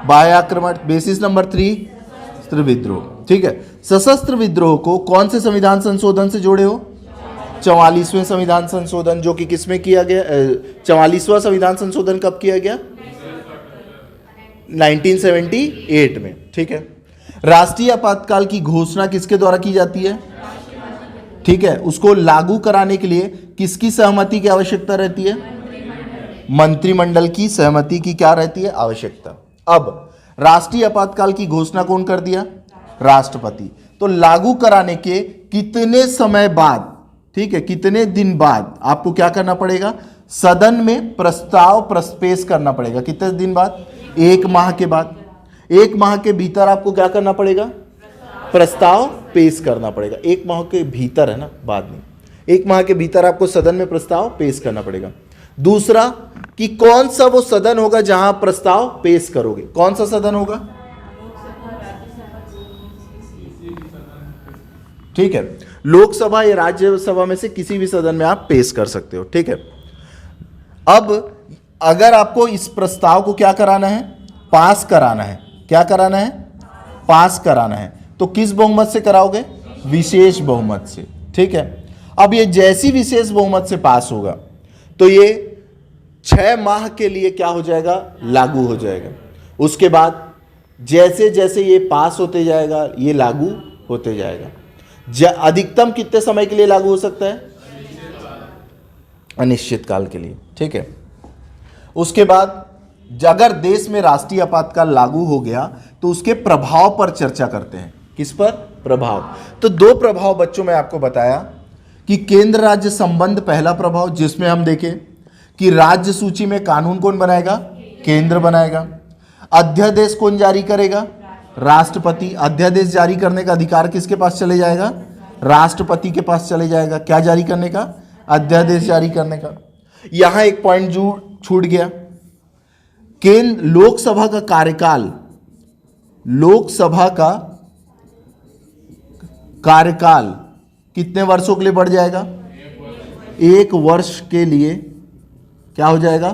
बाह्य आक्रमण, बेसिस नंबर 3 सशस्त्र विद्रोह, ठीक है। सशस्त्र विद्रोह को कौन से संविधान संशोधन से जोड़े हो? 44वें संविधान संशोधन, जो कि किसमें किया गया? 44वां संविधान संशोधन कब किया गया? 1978 में, ठीक है। राष्ट्रीय आपातकाल की घोषणा किसके द्वारा की जाती है? ठीक है। उसको लागू कराने के लिए किसकी सहमति की आवश्यकता रहती है? मंत्रिमंडल की सहमति की क्या रहती है? आवश्यकता। अब राष्ट्रीय आपातकाल की घोषणा कौन कर दिया? राष्ट्रपति। तो लागू कराने के कितने समय बाद, ठीक है, कितने दिन बाद आपको क्या करना पड़ेगा? सदन में प्रस्ताव पेश करना पड़ेगा। कितने दिन बाद? 1 माह के बाद। 1 माह के भीतर आपको क्या करना पड़ेगा? प्रस्ताव पेश करना पड़ेगा। 1 माह के भीतर है ना, बाद में। 1 माह के भीतर आपको सदन में प्रस्ताव पेश करना पड़ेगा। दूसरा कि कौन सा वो सदन होगा जहां प्रस्ताव पेश करोगे? कौन सा सदन होगा? ठीक है, लोकसभा या राज्यसभा में से किसी भी सदन में आप पेश कर सकते हो, ठीक है। अब अगर आपको इस प्रस्ताव को क्या कराना है? पास कराना है। क्या कराना है? पास कराना है। तो किस बहुमत से कराओगे? विशेष बहुमत से, ठीक है। अब ये जैसी विशेष बहुमत से पास होगा तो ये 6 माह के लिए क्या हो जाएगा? लागू हो जाएगा। उसके बाद जैसे जैसे ये पास होते जाएगा ये लागू होते जाएगा। अधिकतम कितने समय के लिए लागू हो सकता है? अनिश्चित काल के लिए, ठीक है। उसके बाद अगर देश में राष्ट्रीय आपातकाल लागू हो गया तो उसके प्रभाव पर चर्चा करते हैं। किस पर? प्रभाव। तो 2 प्रभाव बच्चों में आपको बताया कि केंद्र राज्य संबंध, पहला प्रभाव जिसमें हम देखें कि राज्य सूची में कानून कौन बनाएगा? केंद्र बनाएगा। अध्यादेश कौन जारी करेगा? राष्ट्रपति। अध्यादेश जारी करने का अधिकार किसके पास चले जाएगा? राष्ट्रपति के पास चले जाएगा। क्या जारी करने का? अध्यादेश जारी करने का। यहां एक पॉइंट जो छूट गया, केंद्र लोकसभा का कार्यकाल, लोकसभा का कार्यकाल कितने वर्षों के लिए बढ़ जाएगा? 1 वर्ष के लिए क्या हो जाएगा?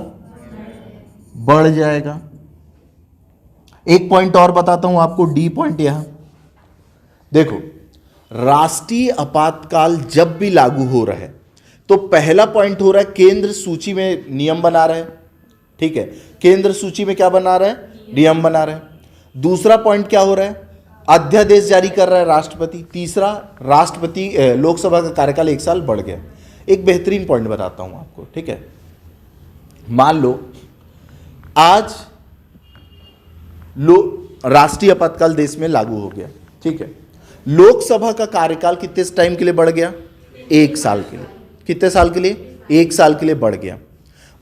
बढ़ जाएगा। एक पॉइंट और बताता हूं आपको, डी पॉइंट यहां देखो। राष्ट्रीय आपातकाल जब भी लागू हो रहा है तो पहला पॉइंट हो रहा है केंद्र सूची में नियम बना रहा है, ठीक है। केंद्र सूची में क्या बना रहा है? नियम बना रहा है। दूसरा पॉइंट क्या हो रहा है? अध्यादेश जारी कर रहा है राष्ट्रपति। तीसरा, राष्ट्रपति लोकसभा का कार्यकाल 1 साल बढ़ गया। एक बेहतरीन पॉइंट बताता हूं आपको, ठीक है। मान लो आज राष्ट्रीय आपातकाल देश में लागू हो गया, ठीक है। लोकसभा का कार्यकाल कितने टाइम के लिए बढ़ गया? 1 साल के लिए। कितने साल के लिए? 1 साल के लिए बढ़ गया।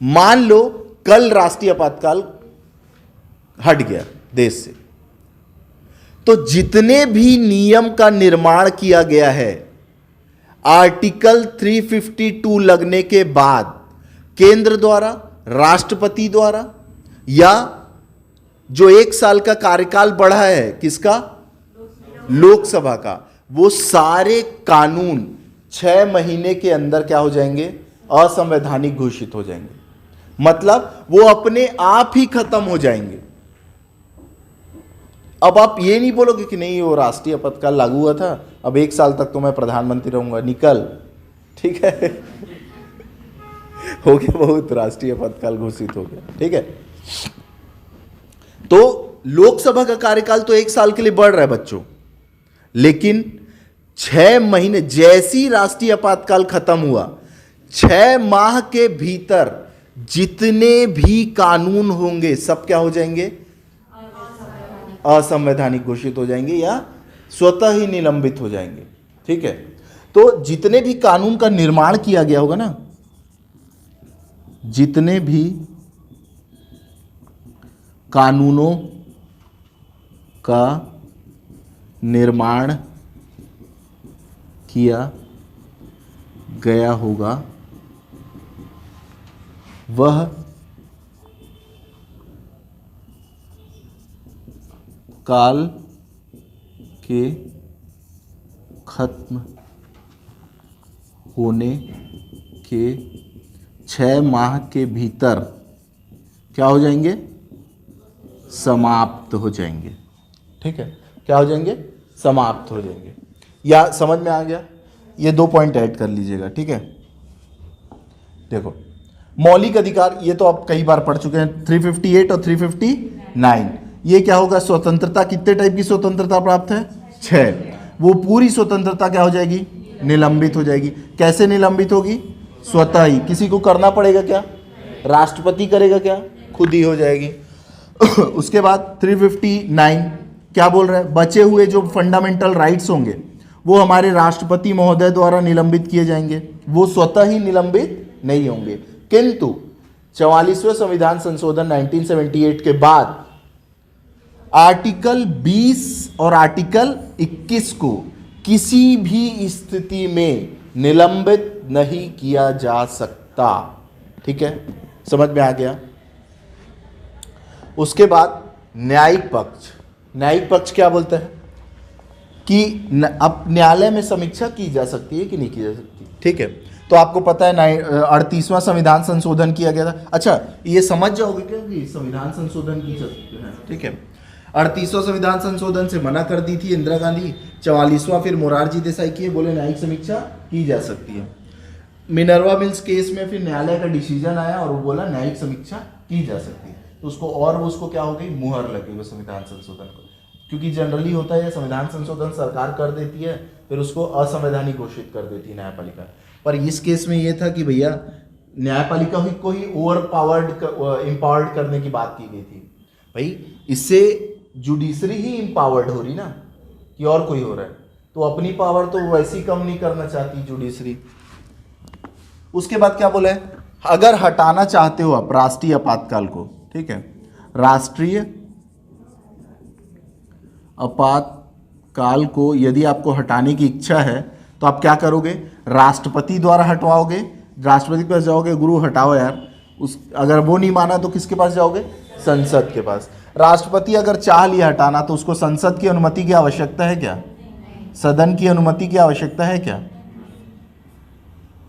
मान लो कल राष्ट्रीय आपातकाल हट गया देश से, तो जितने भी नियम का निर्माण किया गया है आर्टिकल 352 लगने के बाद केंद्र द्वारा, राष्ट्रपति द्वारा, या जो 1 साल का कार्यकाल बढ़ा है किसका? लोकसभा का, वो सारे कानून 6 महीने के अंदर क्या हो जाएंगे? असंवैधानिक घोषित हो जाएंगे। मतलब वो अपने आप ही खत्म हो जाएंगे। अब आप ये नहीं बोलोगे कि नहीं वो राष्ट्रीय आपातकाल लागू हुआ था, अब 1 साल तक तो मैं प्रधानमंत्री रहूंगा, निकल, ठीक है। हो गया, बहुत राष्ट्रीय आपातकाल घोषित हो गया, ठीक है। तो लोकसभा का कार्यकाल तो 1 साल के लिए बढ़ रहा है बच्चों, लेकिन 6 महीने, जैसी राष्ट्रीय आपातकाल खत्म हुआ 6 माह के भीतर जितने भी कानून होंगे सब क्या हो जाएंगे? असंवैधानिक घोषित हो जाएंगे या स्वतः ही निलंबित हो जाएंगे, ठीक है। तो जितने भी कानून का निर्माण किया गया होगा ना, जितने भी कानूनों का निर्माण किया गया होगा वह काल के खत्म होने के 6 माह के भीतर क्या हो जाएंगे? समाप्त हो जाएंगे, ठीक है। क्या हो जाएंगे? समाप्त हो जाएंगे। या समझ में आ गया? ये 2 पॉइंट ऐड कर लीजिएगा, ठीक है। देखो, मौलिक अधिकार ये तो आप कई बार पढ़ चुके हैं, 358 और 359। ये क्या होगा? स्वतंत्रता। कितने टाइप की स्वतंत्रता प्राप्त है? 6। वो पूरी स्वतंत्रता क्या हो जाएगी? निलंबित हो जाएगी। कैसे निलंबित होगी? स्वतः ही। किसी को करना पड़ेगा क्या? राष्ट्रपति करेगा क्या? खुद ही हो जाएगी। उसके बाद 359 क्या बोल रहा है? बचे हुए जो फंडामेंटल राइट्स होंगे वो हमारे राष्ट्रपति महोदय द्वारा निलंबित किए जाएंगे, वो स्वतः ही निलंबित नहीं होंगे। किंतु 44वें संविधान संशोधन 1978 के बाद आर्टिकल 20 और आर्टिकल 21 को किसी भी स्थिति में निलंबित नहीं किया जा सकता, ठीक है। समझ में आ गया? उसके बाद न्यायिक पक्ष। न्यायिक पक्ष क्या बोलता है कि अब न्यायालय में समीक्षा की जा सकती है कि नहीं की जा सकती, ठीक है। तो आपको पता है 38वां संविधान संशोधन किया गया था। अच्छा, ये समझ जाओगे क्या कि संविधान संशोधन की सकते हैं, ठीक है। 38वां संविधान संशोधन से मना कर दी थी इंदिरा गांधी। 44वां फिर मोरारजी देसाई किए, बोले न्यायिक समीक्षा की जा सकती है। मिनर्वा मिल्स केस में फिर न्यायालय का डिसीजन आया और वो बोला न्यायिक समीक्षा की जा सकती है। तो उसको क्या हो गई? मुहर लगी वो संविधान संशोधन को, क्योंकि जनरली होता है संविधान संशोधन सरकार कर देती है, फिर उसको असंवैधानिक घोषित कर देती है न्यायपालिका। पर इस केस में ये था कि भैया न्यायपालिका को ही एम्पावर्ड करने की बात की गई थी। भाई इससे जुडिशरी ही एम्पावर्ड हो रही ना, कि और कोई हो रहा है, तो अपनी पावर तो वैसी कम नहीं करना चाहती जुडिशरी। उसके बाद क्या बोला है? अगर हटाना चाहते हो आप राष्ट्रीय आपातकाल को, ठीक है, राष्ट्रीय आपातकाल को यदि आपको हटाने की इच्छा है तो आप क्या करोगे? राष्ट्रपति द्वारा हटवाओगे, राष्ट्रपति के पास जाओगे, गुरु हटाओ यार, अगर वो नहीं माना तो किसके पास जाओगे? संसद के पास। राष्ट्रपति अगर चाह लिया हटाना तो उसको संसद की अनुमति की आवश्यकता है क्या? सदन की अनुमति की आवश्यकता है क्या?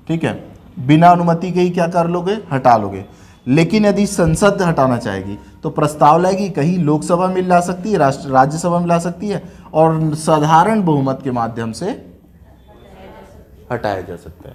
ठीक है, बिना अनुमति के ही क्या कर लोगे? हटा लोगे। लेकिन यदि संसद हटाना चाहेगी तो प्रस्ताव लाएगी, कहीं लोकसभा में ला सकती है, राज्यसभा में ला सकती है, और साधारण बहुमत के माध्यम से हटाया जा सकता है।